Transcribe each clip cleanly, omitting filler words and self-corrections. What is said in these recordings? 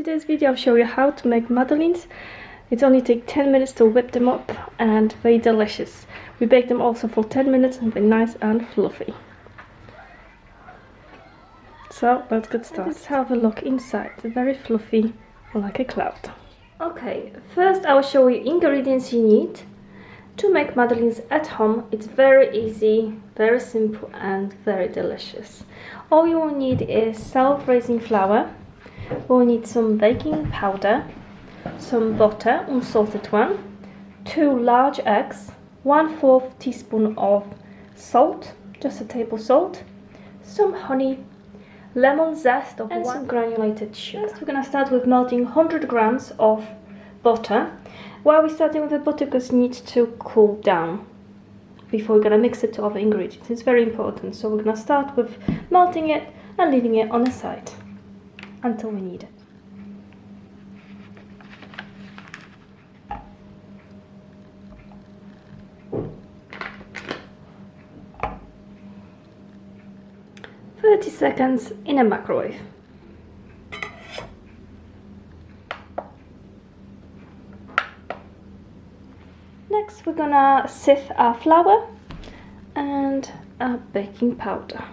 today's video I'll show you how to make madeleines. It only takes 10 minutes to whip them up and very delicious. We bake them also for 10 minutes and they're nice and fluffy. So let's get started. Let's have a look inside. They're very fluffy, like a cloud. Okay, first I will show you ingredients you need to make madeleines at home. It's very easy, very simple and very delicious. All you will need is self-raising flour. We'll need some baking powder, some butter, unsalted one, 2 large eggs, 1/4 teaspoon of salt, just a table salt, some honey, lemon zest of and some granulated sugar. First we're gonna start with melting 100 grams of butter. Why are we starting with the butter? Because it needs to cool down before we're gonna mix it to other ingredients. It's very important. So we're gonna start with melting it and leaving it on the side until we need it. For 30 seconds in a microwave. Next we're gonna sieve our flour and our baking powder.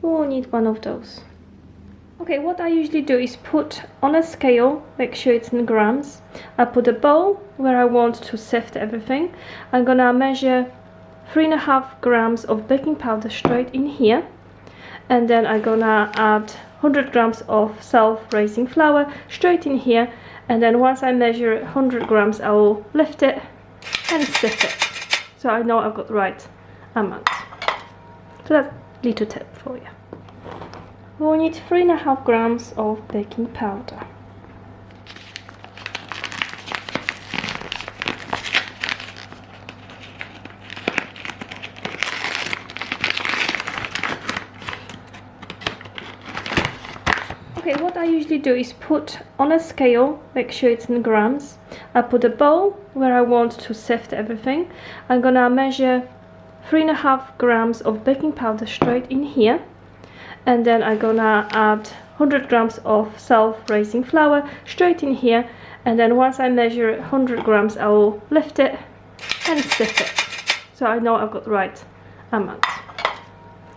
We'll need one of those. Okay, what I usually do is put on a scale, make sure it's in grams. I put a bowl where I want to sift everything. I'm gonna measure 3.5 grams of baking powder straight in here, and then I'm gonna add 100 grams of self-raising flour straight in here, and then once I measure 100 grams I will lift it and sift it, so I know I've got the right amount. So that's a little tip for you. We'll need 3.5 grams of baking powder. Okay, what I usually do is put on a scale, make sure it's in grams. I put a bowl where I want to sift everything. I'm gonna measure 3.5 grams of baking powder straight in here, and then I'm gonna add 100 grams of self-raising flour straight in here, and then once I measure 100 grams I will lift it and sift it, so I know I've got the right amount.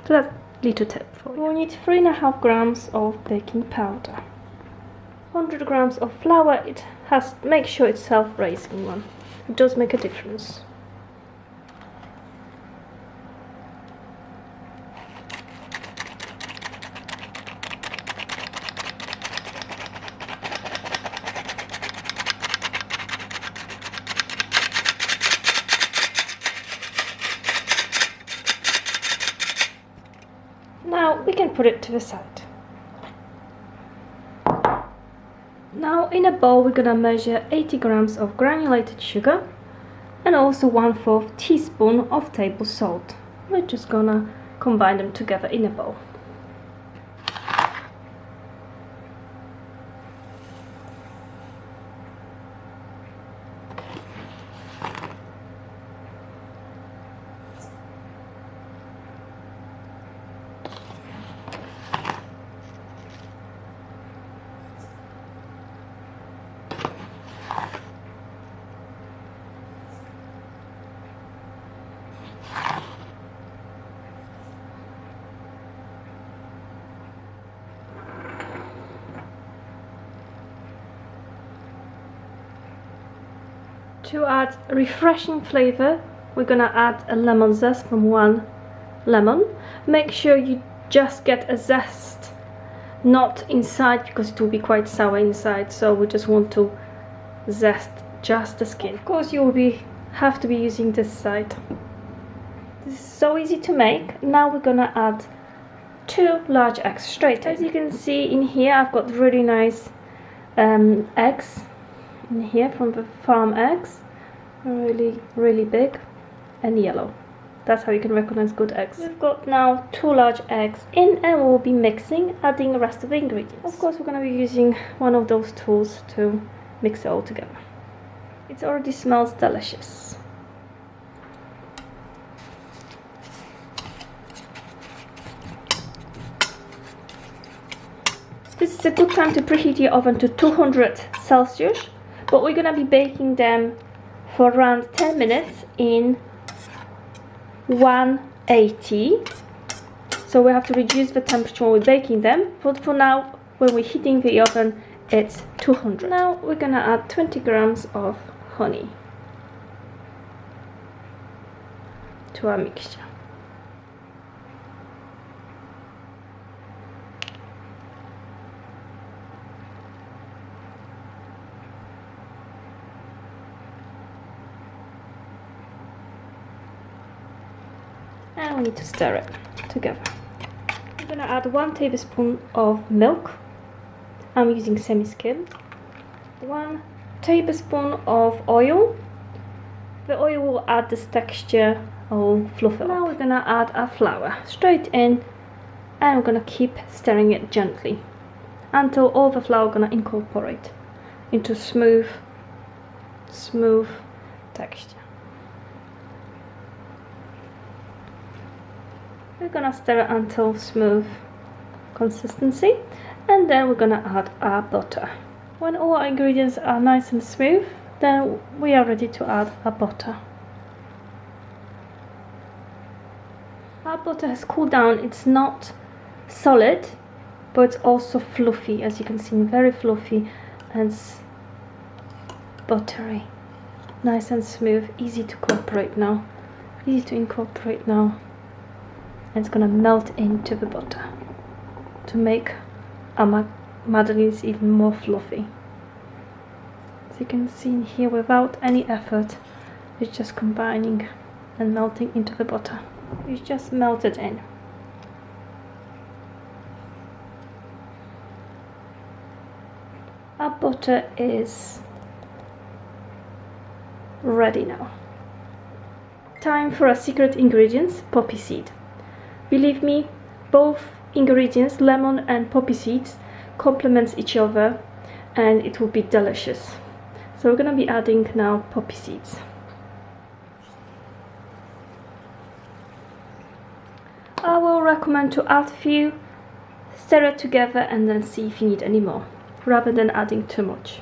So that's a little tip for you. We'll need 3.5 grams of baking powder, 100 grams of flour. It has, make sure it's self-raising one, it does make a difference. Now we can put it to the side. Now in a bowl we're gonna measure 80 grams of granulated sugar and also 1/4 teaspoon of table salt. We're just gonna combine them together in a bowl. To add refreshing flavor, we're gonna add a lemon zest from 1 lemon. Make sure you just get a zest, not inside, because it will be quite sour inside, so we just want to zest just the skin. Of course you will have to be using this side. This is so easy to make. Now we're gonna add 2 large eggs straight in. As you can see in here I've got really nice eggs in here from the farm eggs, really big and yellow. That's how you can recognize good eggs. We've got now 2 large eggs in, and we'll be mixing, adding the rest of the ingredients. Of course we're going to be using one of those tools to mix it all together. It already smells delicious. This is It's a good time to preheat your oven to 200 Celsius, but we're gonna be baking them for around 10 minutes in 180. So we have to reduce the temperature when we're baking them, but for now, when we're heating the oven, it's 200. Now we're gonna add 20 grams of honey to our mixture. And we need to stir it together. I'm gonna add 1 tablespoon of milk. I'm using semi-skimmed. 1 tablespoon of oil. The oil will add this texture or fluff it up. Now we're gonna add our flour straight in, and we're gonna keep stirring it gently until all the flour gonna incorporate into smooth texture. We're gonna stir it until smooth consistency, and then we're gonna add our butter. When all our ingredients are nice and smooth, then we are ready to add our butter. Our butter has cooled down. It's not solid, but it's also fluffy, as you can see, very fluffy and buttery, nice and smooth, easy to incorporate now. And it's gonna melt into the butter to make our madeleines even more fluffy. As you can see in here, without any effort, it's just combining and melting into the butter. It's just melted in. Our butter is ready now. Time for our secret ingredients, poppy seed. Believe me, both ingredients, lemon and poppy seeds, complement each other, and it will be delicious. So we're going to be adding now poppy seeds. I will recommend to add few, stir it together, and then see if you need any more, rather than adding too much.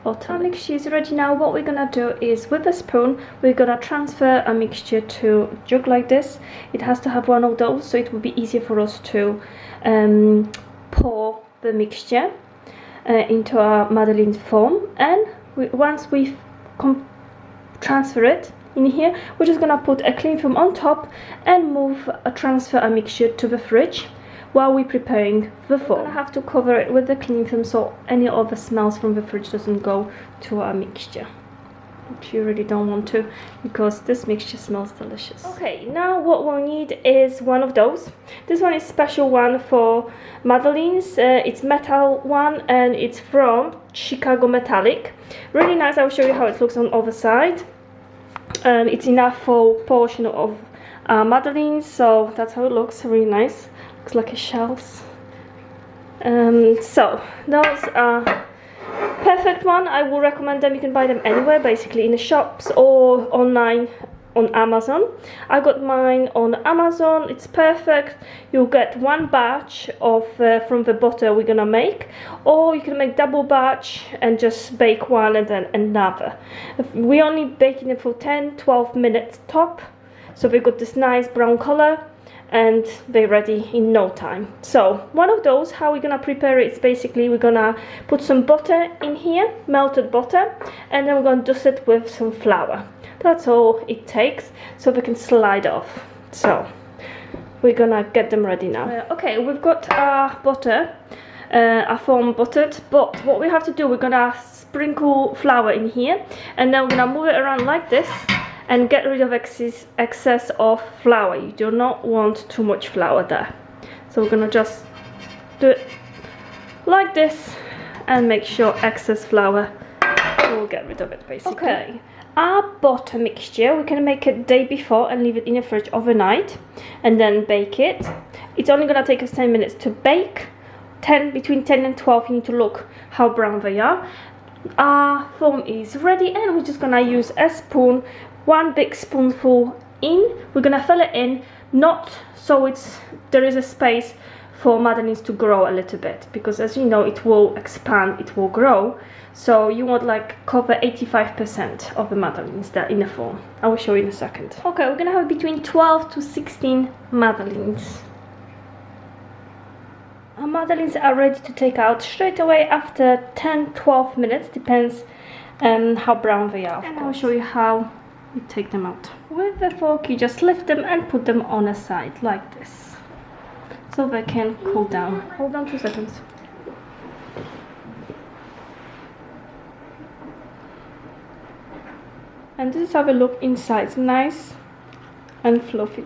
Our mixture is ready now. What we're gonna do is, with a spoon, we're gonna transfer a mixture to a jug like this. It has to have one of those, so it will be easier for us to pour the mixture into our madeleine form. And once we transfer it in here, we're just gonna put a cling film on top and transfer a mixture to the fridge while we're preparing the form. We're gonna have to cover it with the cling film so any of the smells from the fridge doesn't go to our mixture, which you really don't want to, because this mixture smells delicious. Okay, now what we'll need is one of those. This one is special one for madeleines. It's metal one, and it's from Chicago Metallic. Really nice. I'll show you how it looks on the other side. It's enough for portion of madeleines, so that's how it looks. Really nice. Looks like a shells. So those are perfect one. I will recommend them. You can buy them anywhere, basically in the shops or online on Amazon. I got mine on Amazon. It's perfect. You'll get one batch of from the butter we're gonna make, or you can make double batch and just bake one and then another. We only baking them for 10-12 minutes top, so we've got this nice brown color and they're ready in no time. So one of those, how we're gonna prepare it is basically we're gonna put some butter in here, melted butter, and then we're gonna dust it with some flour. That's all it takes, so we can slide off. So we're gonna get them ready now. Okay, we've got our butter, our form buttered, but what we have to do, we're gonna sprinkle flour in here, and then we're gonna move it around like this and get rid of excess of flour. You do not want too much flour there. So we're gonna just do it like this and make sure excess flour, we'll get rid of it basically. Okay, our butter mixture, we can make it day before and leave it in the fridge overnight and then bake it. It's only gonna take us 10 minutes to bake. Between 10 and 12, you need to look how brown they are. Our foam is ready, and we're just gonna use a spoon, one big spoonful in. We're gonna fill it in, not so there is a space for madeleines to grow a little bit, because as you know, it will expand, it will grow. So you want like cover 85% of the madeleines that in the form. I will show you in a second. Okay, we're gonna have between 12 to 16 madeleines. Our madeleines are ready to take out straight away after 10-12 minutes, depends how brown they are. And I'll show you how you take them out. With the fork, you just lift them and put them on a side like this, so they can cool down. Hold on 2 seconds. And this is how they look inside. It's nice and fluffy.